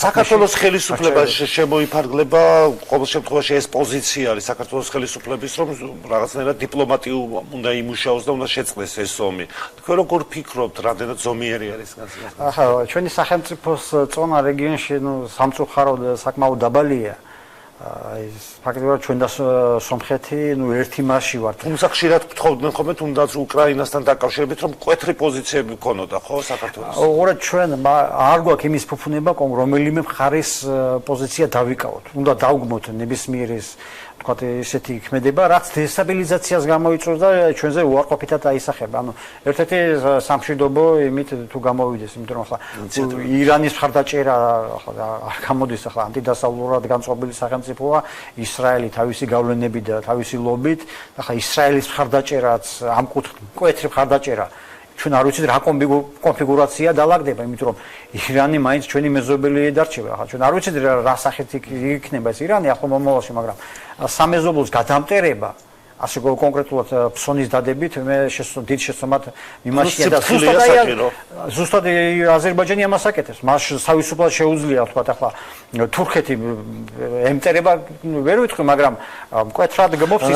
საქართველოს ხელისუფლება შემოიფარგლება ყოველ შემთხვევაში ეს პოზიცია არის საქართველოს ხელისუფლების რომ რაღაცნაირად დიპლომატიულ უნდა იმუშაოს და უნდა შეწყდეს ეს ომი. თქვენ როგორ ფიქრობთ, რამდენად ზომიერი არის განსაკუთრებით? ახლა ჩვენი სახელმწიფოს წონა რეგიონში სამწუხაროდ საკმაოდ დაბალია. ფაქტობრივად ჩვენ და სომხეთი ერთი მასში ვართ. თუმცა ხშირად გთხოვდნენ ხოლმე თუნდაც უკრაინასთან დაკავშირებით რომ მკვეთრი პოზიციები გქონოდა ხო საქართველოს? ოღონდ ჩვენ არ გვაქვს იმის ფუფუნება რომელიმე მხარის პოზიცია დავიკავოთ. უნდა დავგმოთ ნებისმიერის თქვათ ესეთი ქმედება, რაც დესტაბილიზაციას გამოიწვევს და ჩვენზე უარყოფითად აისახება. ანუ ერთ-ერთი სამშვიდობო იმით თუ გამოვიდეს, იმიტომ რომ ახლა ირანის მხარდაჭერა ახლა არ გამოდის ახლა ანტიდასავლურად განწყობილი სახელმწიფოა ისრაელი თავისი გავლენებით და თავისი ლობით, ახლა ისრაელის მხარდაჭერაც ამ კუთხით მკვეთრი მხარდაჭერა ჩვენ არ ვიცით რა კონფიგურაცია დალაგდება, იმიტომ რომ ირანი მაინც ჩვენი მეზობელი დარჩება. ახლა ჩვენ არ ვიცით რა სახით იქნება ეს ირანი ახლა მომავალში, მაგრამ სამეზობლოს გადამტერება ასე კონკრეტულად ფსონის დადებით მე დიდ შეცდომად მიმაჩნია და ზუსტად აზერბაიჯანი ამას აკეთებს. მას თავისუფლად შეუძლია თქვათ ახლა თურქეთი ემტერება ვერ ვიტყვი, მაგრამ მკვეთრად გმობს